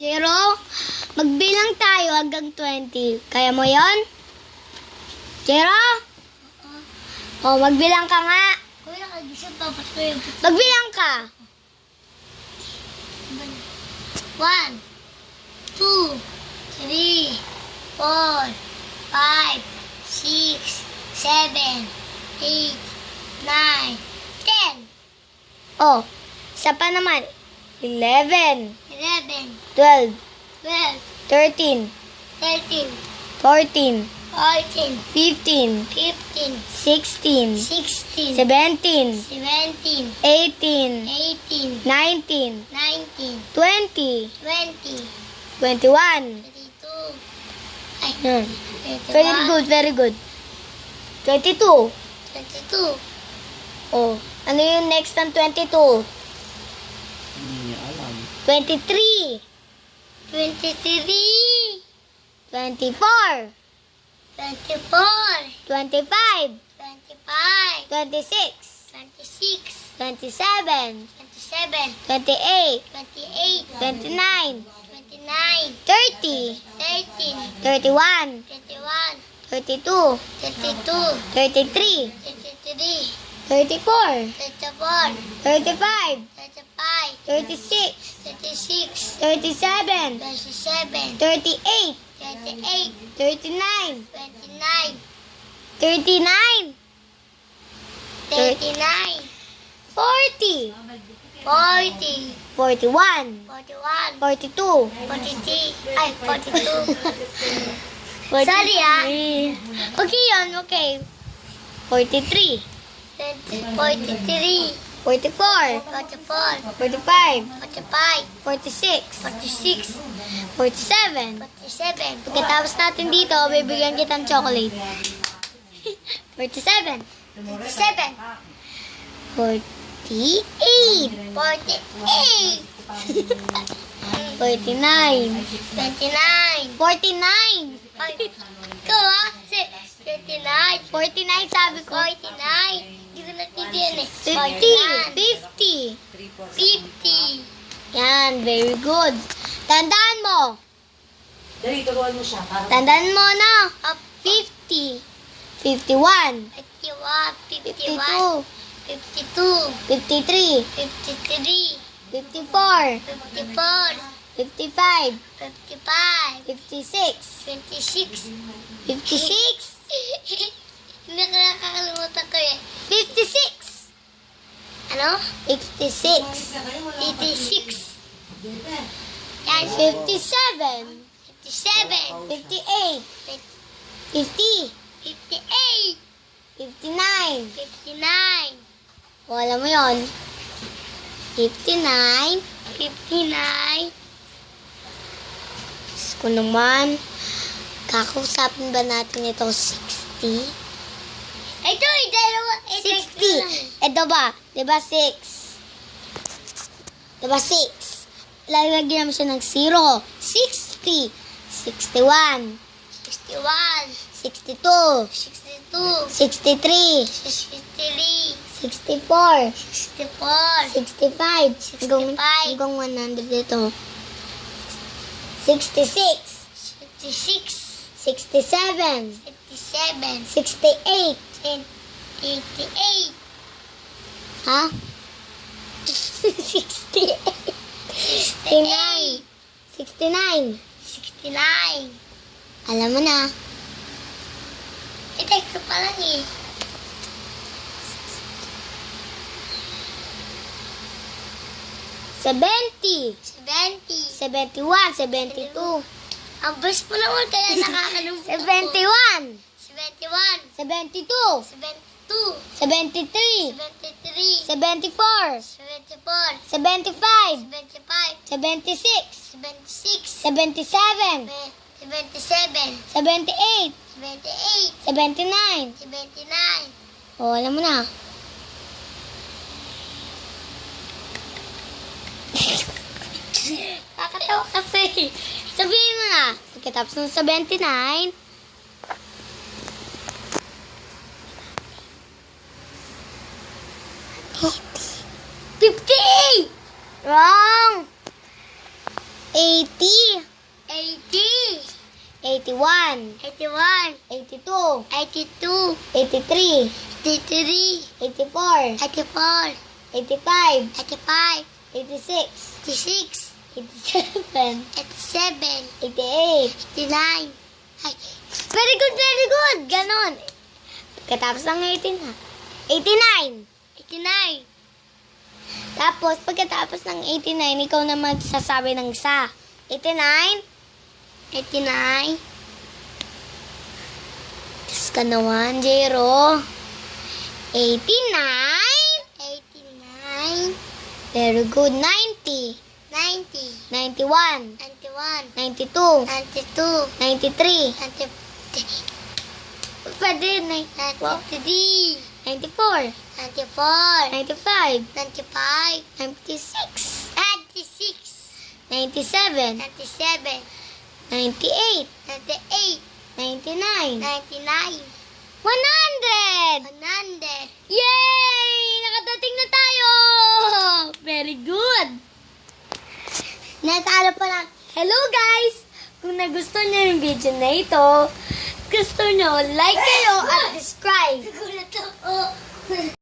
Zero, magbilang tayo hanggang 20. Kaya mo yon? Zero? O, magbilang ka nga. Kuya, kagising pa. Ba't kuya? Magbilang ka. 1, 2, 3, 4, 5, 6, 7, 8, 9, 10. O, isa pa naman. 11, 11, 12, 12, 13, 13, 14, 14, 15, 15, 16, 16, 17, 17, 18, 18, 19, 19, 20, 20, 21. 22. Ay, Yan. 21, Very good, very good. 22. 22, Oh, ano yung next ng 22? Hindi niya alam. 23, 23, 24, 24, 25, 25, 26, 26, 27, 27, 28, 28, 29, 29, 30, 30, 31, 31, 32, 32, 33, 33, 34, 34, 35, 35, 36, 36, 37, 37, 38, 38, 39, 29, 39, 39, 40, 40, 41, 41, 42, 43, ay, 42. 43. Sorry, ah. Okay yun, okay. 43, 43, 44, 44, 45, 45, 46, 46, 47. 47, Pagkatapos natin dito, bibigyan kita ng chocolate. 47, 47, 48, 48, 49, 29, 49, ay, ikaw ah, 29, 49 sabi ko. 49, hindi ko natindihan eh. 50, 50, 50. Yan, very good. Tandaan mo. Dali, turuan mo siya. Para Tandaan mo na. up, 50, 51, 51, 52, 52, 53, 53, 54, 54, 55, 55, 56, 26, 56, hindi ko nakakalimutan ko eh. 56, Ano? 56, 86. Yan, 57, 57, 58, 50, 58, 59. 59, O, alam mo yon. 59. 59, Kung naman, kakausapin ba natin ito 60? ito eh, dalawa. 60. Ito ba? Diba 6? Diba 6? Lalagyan naman siya ng 0. 60. 61. 61, 62. 62, 63. 63, 64. 64, 65. Hanggang 100 ito. 66. 66, 67. 67, 68. 88, Ha? 68. 69. 69. 69. Alam mo na. Text pa lang eh. 70. 70. 71. 72. Ang best mo naman kaya nakakalimutan ko. 71. 71, 72. 72, 73. 73, 74. 74, 75. 75, 76. 76, 77. 77, 78. 78, 79. 79. O, alam mo na. Nakakatawa kasi. Sabihin mo na. Pagkatapos ng 79. 50! Wrong! 80, 80, 81, 81, 82, 82, 83, 83, 84, 84, 85, 85, 86, 86, 87, 87, 88. 89. Ay, Very good, very good. Ganon. Pagkatapos ng 18 ha. 89. 89, Tapos, pagkatapos ng 89, ikaw na magsasabi ng isa. 89. 89, Tapos ka na 1, 0. 89. 89, Very good. 90. 90, 91. 91, 92. 92, 93. 90, Pwede. 93, 94. 94, 95. 95, 96. 96, 97. 97, 98. 98, 99. 99, 100! 100. Yay! Nakadating na tayo! Very good! Natalo pa lang. Hello guys! Kung nagustuhan niyo yung video na ito, gusto niyo, like kayo at subscribe. Nagulat ako.